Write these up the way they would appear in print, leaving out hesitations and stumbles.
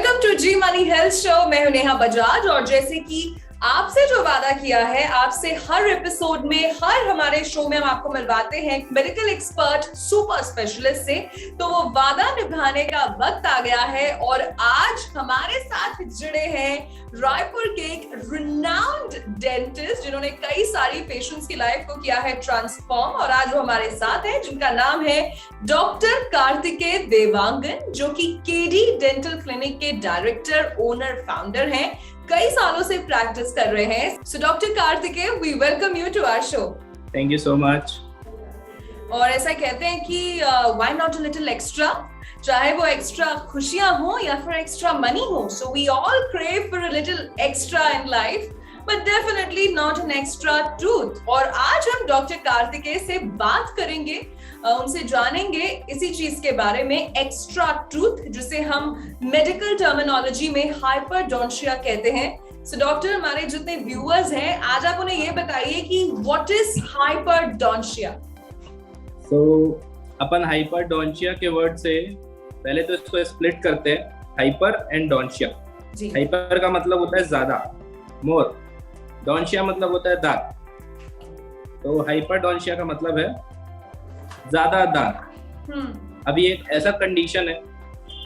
Welcome to Zee money health show. मैं हूं नेहा बजाज और जैसे कि आपसे जो वादा किया है, आपसे हर एपिसोड में, हर हमारे शो में हम आपको मिलवाते हैं मेडिकल एक्सपर्ट, सुपर स्पेशलिस्ट से। तो वो वादा निभाने का वक्त आ गया है और आज हमारे साथ जुड़े हैं रायपुर के एक रिनाउंड डेंटिस्ट जिन्होंने कई सारी पेशेंट्स की लाइफ को किया है ट्रांसफॉर्म, और आज वो हमारे साथ हैं जिनका नाम है डॉक्टर कार्तिकेय देवांगन, जो कि केडी डेंटल क्लिनिक के डायरेक्टर, ओनर, फाउंडर हैं। कई सालों से प्रैक्टिस कर रहे हैं। So doctor Kartikeya, we welcome you to our show. Thank you so much. और ऐसा कहते हैं कि why not a little extra, चाहे वो एक्स्ट्रा खुशियां हो या फिर एक्स्ट्रा मनी हो। So we all crave for a little extra in life, but definitely not an extra truth. और आज हम डॉक्टर कार्तिकेय से बात करेंगे, उनसे जानेंगे इसी चीज के बारे में, एक्स्ट्रा ट्रूथ, जिसे हम मेडिकल टर्मिनोलॉजी में हाइपरडोंशिया कहते हैं। सो डॉक्टर, हमारे जितने व्यूअर्स हैं, आज आप उन्हें ये बताइए कि व्हाट इज हाइपरडोंशिया। सो अपन हाइपरडोंशिया के वर्ड से पहले तो इसको स्प्लिट करते हैं, हाइपर एंड डोंशिया। हाइपर का मतलब होता है ज्यादा, मोर। डोंशिया मतलब होता है दांत। तो हाइपरडोंशिया का मतलब है ज्यादा दांत। अभी एक ऐसा कंडीशन है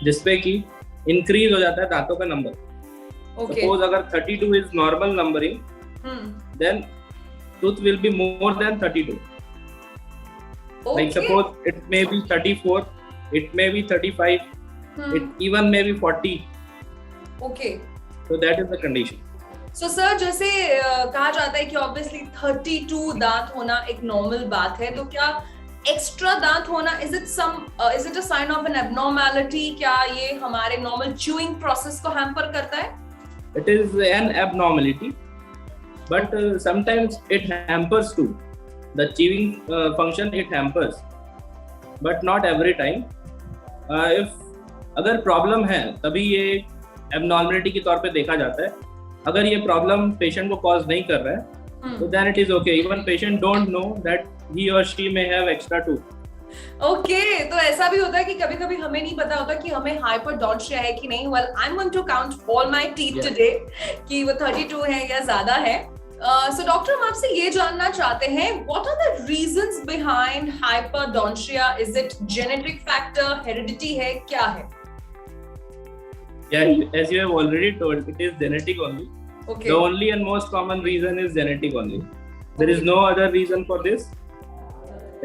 जिसपे कि इंक्रीज हो जाता है दांतों का नंबर। सपोज अगर 32 is normal numbering, then tooth will be more than 32. Like suppose it may be 34, it may be 35, it even may be 40. Okay. So that is the condition. So sir, जैसे कहा जाता है कि obviously 32 दांत होना एक normal बात है, तो क्या एक्स्ट्रा दांत होना is it a sign of an abnormality? क्या ये हमारे नॉर्मल च्यूइंग प्रोसेस को हैम्पर करता है? It is an abnormality, but sometimes it hampers too. The chewing function it hampers, but not every time. If अगर problem है तभी ये abnormality के तौर पे देखा जाता है। अगर ये प्रॉब्लम पेशेंट को कॉज नहीं कर रहा है तो then it is okay. Even patient don't know that he or she may have extra tooth. Okay, तो ऐसा भी होता है कि कभी-कभी हमें नहीं पता होता कि हमें हाइपरडोंशिया है कि नहीं। Well, I am going to count all my teeth today कि वो 32 है या ज्यादा है। सो डॉक्टर, हम आपसे ये जानना चाहते हैं, what are the reasons behind hyperdontia? Is it genetic factor, heredity है, क्या है? Yeah, as you have already told, it is genetic only. Okay. The only and most common reason is genetic only. There is no other reason for this.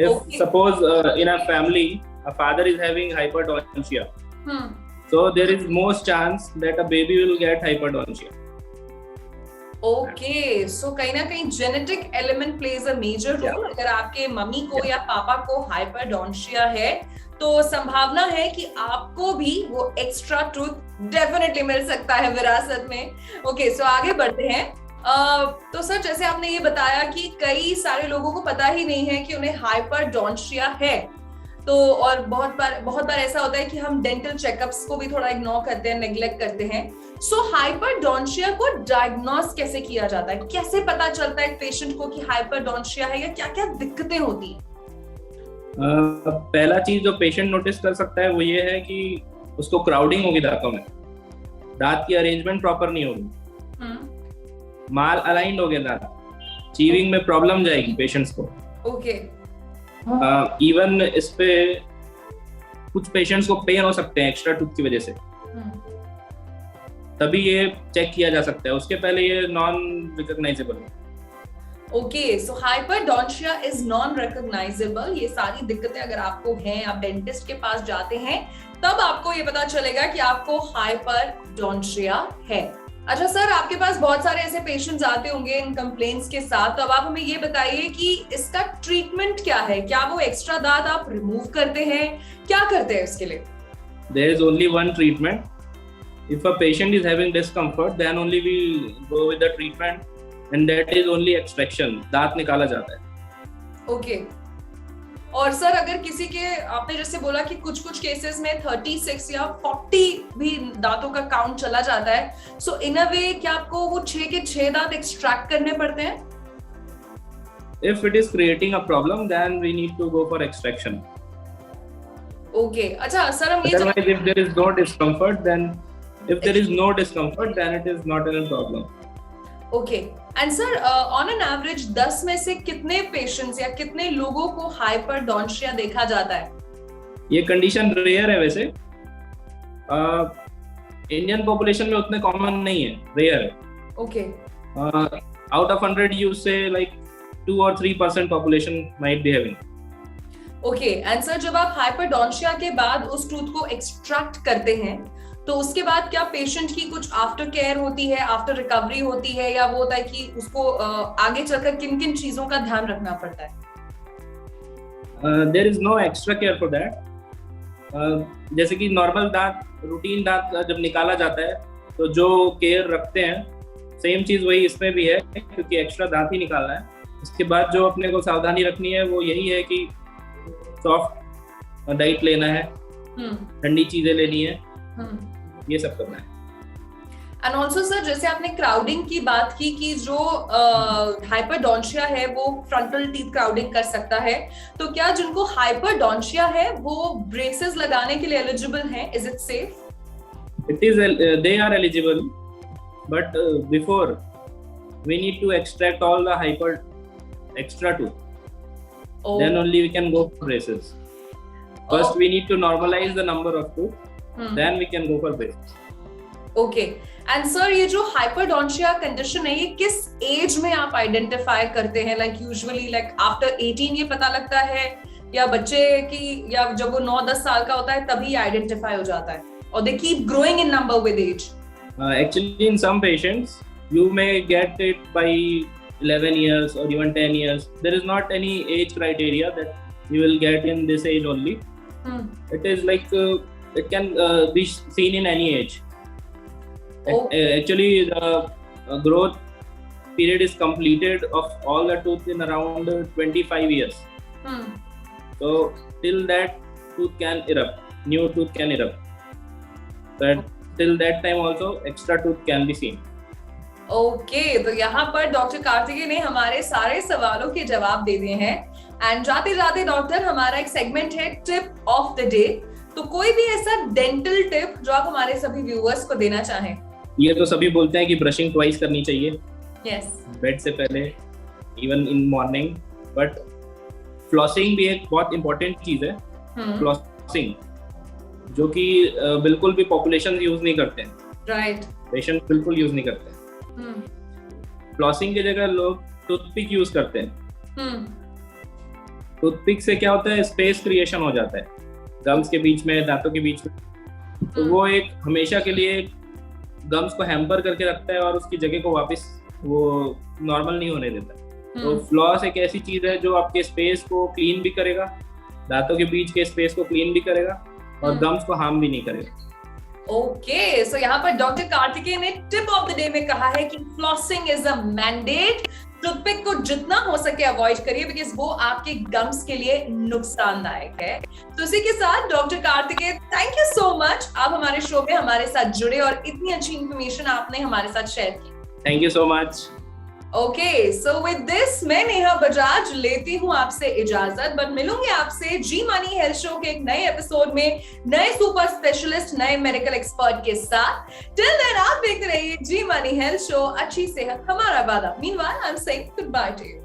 If suppose in a family a father is having hyperdontia, so there is most chance that a baby will get hyperdontia. Okay, so कहीं ना कहीं genetic element plays a major role. अगर आपके mummy को या पापा को हाइपरडोंशिया है तो संभावना है कि आपको भी वो एक्स्ट्रा टूथ डेफिनेटली मिल सकता है विरासत में। ओके, सो आगे बढ़ते हैं। तो सर, जैसे आपने ये बताया कि कई सारे लोगों को पता ही नहीं है कि उन्हें हाइपरडोंशिया है, तो और बहुत बार ऐसा होता है कि हम डेंटल चेकअप्स को भी थोड़ा इग्नोर करते हैं, नेग्लेक्ट करते हैं। सो हाइपरडोंशिया को डायग्नोस कैसे किया जाता है? कैसे पता चलता है पेशेंट को कि हाइपरडोंशिया है, या क्या-क्या दिक्कतें होती हैं? पहला चीज जो पेशेंट नोटिस कर सकता है वो ये है कि उसको क्राउडिंग होगी दांतों में, दांत की अरेंजमेंट प्रॉपर नहीं होगी, माल अलाइंड हो गया दांत, चीविंग में प्रॉब्लम जाएगी पेशेंट्स को। ओके। इवन इस पे कुछ पेशेंट्स को पेन हो सकते हैं एक्स्ट्रा टूथ की वजह से, तभी ये चेक किया जा सकता है। उसके पहले ये नॉन रिकॉग्नाइजेबल है। Okay, so hyperdontia is non recognisable. ये सारी दिक्कतें अगर आपको हैं, आप डेंटिस्ट के पास जाते हैं, तब आपको ये पता चलेगा कि आपको हाइपरडोंशिया है। अच्छा सर, आपके पास बहुत सारे ऐसे पेशेंट्स आते होंगे इन कंप्लेंट्स के साथ, तो अब आप हमें ये बताइए कि इसका ट्रीटमेंट क्या है? क्या वो एक्स्ट्रा दांत आप रिमूव करते हैं, क्या करते हैं इसके लिए? There is only one treatment. If a patient is having discomfort, then only we go with the treatment, and that is only extraction. दांत निकाला जाता है। ओके। और सर, अगर किसी के, आपने जैसे बोला कि कुछ केसेस में 36 या 40 भी दांतों का काउंट चला जाता है, सो इन अ वे क्या आपको वो 6 के 6 दांत एक्सट्रैक्ट करने पड़ते हैं? If it is creating a problem, then we need to go for extraction. Okay. अच्छा सर, हम ये Otherwise, if there is no discomfort, then If there is no discomfort, then it is not a problem. Okay. And sir, on an average 10 में से कितने patients या कितने लोगों को हाइपरडोंशिया देखा जाता है? ये कंडीशन रेयर है वैसे, इंडियन पॉपुलेशन में उतने कॉमन नहीं है, रेयर है. Okay. Out of 100 you say like 2 or 3% population might be having. Okay. And sir, जब आप हाइपरडोंशिया के बाद उस टूथ को एक्सट्रैक्ट करते हैं तो उसके बाद क्या पेशेंट की कुछ आफ्टर केयर होती है, आफ्टर रिकवरी होती है, या वो होता है कि उसको आगे चलकर किन किन चीजों का ध्यान रखना पड़ता है? There is no extra care for that. जैसे कि नॉर्मल दांत, रूटीन दांत जब निकाला जाता है तो जो केयर रखते हैं सेम चीज वही इसमें भी है, क्योंकि एक्स्ट्रा दांत ही निकालना है. इसके बाद जो अपने को सावधानी रखनी है वो यही है कि सॉफ्ट डाइट लेना है, ठंडी चीजें लेनी है, ये सब करना है. एंड ऑल्सो सर, जैसे आपने क्राउडिंग की बात की कि जो हाइपरडोंशिया है वो फ्रंटल टीथ क्राउडिंग कर सकता है, तो क्या जिनको हाइपरडोंशिया है वो ब्रेसेस लगाने के लिए एलिजिबल हैं? Is it safe? It is they are eligible, but before we need to extract all the extra tooth. Then only we can go for braces. First we need to normalize the number of tooth, then we can go for braces. Okay. And sir, ये जो हाइपरडोंशिया condition है ये किस as में आप identify करते हैं? Like usually like after 18 ये पता लगता है, या बच्चे की, या जब वो 9-10 साल का होता है तभी आइडेंटिफाई हो जाता है, और they keep growing in number with age? Actually in some patients you may get it by 11 years or even 10 years. There is not any age criteria that you will get in this age only. It is like it can be seen in any age. Actually the growth period is completed of all the tooth in around 25 years. So till that tooth can erupt, new tooth can erupt, but till that time also extra tooth can be seen. Okay, तो यहाँ पर doctor Kartikeya ने हमारे सारे सवालों के जवाब दे दिए हैं. एंड जाते जाते डॉक्टर, हमारा एक सेगमेंट है टिप ऑफ द डे. तो कोई भी ऐसा डेंटल टिप जो आप हमारे सभी व्यूअर्स को देना चाहें? ये तो सभी बोलते हैं कि ब्रशिंग ट्वाइस करनी चाहिए, yes. बेड से पहले, even in morning. But flossing भी एक बहुत इंपॉर्टेंट चीज है. फ्लॉसिंग जो कि बिल्कुल भी पॉपुलेशन यूज नहीं करते हैं, राइट? पेशेंट बिल्कुल यूज नहीं करते हैं. फ्लॉसिंग की जगह लोग टूथपिक यूज करते हैं. टूथपिक से क्या होता है, स्पेस क्रिएशन हो जाता है गम्स के बीच में, दांतों के बीच में. तो वो एक हमेशा के लिए गम्स को हैम्पर करके रखता है और उसकी जगह को वापस वो नॉर्मल नहीं होने देता. तो फ्लॉस एक ऐसी चीज है जो आपके स्पेस को क्लीन भी करेगा, दांतों के बीच के स्पेस को क्लीन भी करेगा और गम्स को हार्म भी नहीं करेगा. ओके, सो यहाँ पर डॉक्टर कार्तिकेय ने टिप ऑफ द डे में कहा है कि flossing is a mandate. Toothpick को जितना हो सके अवॉइड करिए, बिकॉज वो आपके गम्स के लिए नुकसानदायक है. तो इसी के साथ doctor Kartikeya, thank you so much, आप हमारे शो में हमारे साथ जुड़े और इतनी अच्छी इंफॉर्मेशन आपने हमारे साथ शेयर की. Thank you so much. Okay, so with this मैं नेहा बजाज लेती हूँ आपसे इजाजत, बट मिलूंगी आपसे जी मनी हेल्थ शो के एक नए एपिसोड में नए सुपर स्पेशलिस्ट, नए मेडिकल एक्सपर्ट के साथ. टिल देन आप देखते रहिए जी मनी हेल्थ शो. अच्छी सेहत हमारा वादा. Meanwhile I am saying good by two you.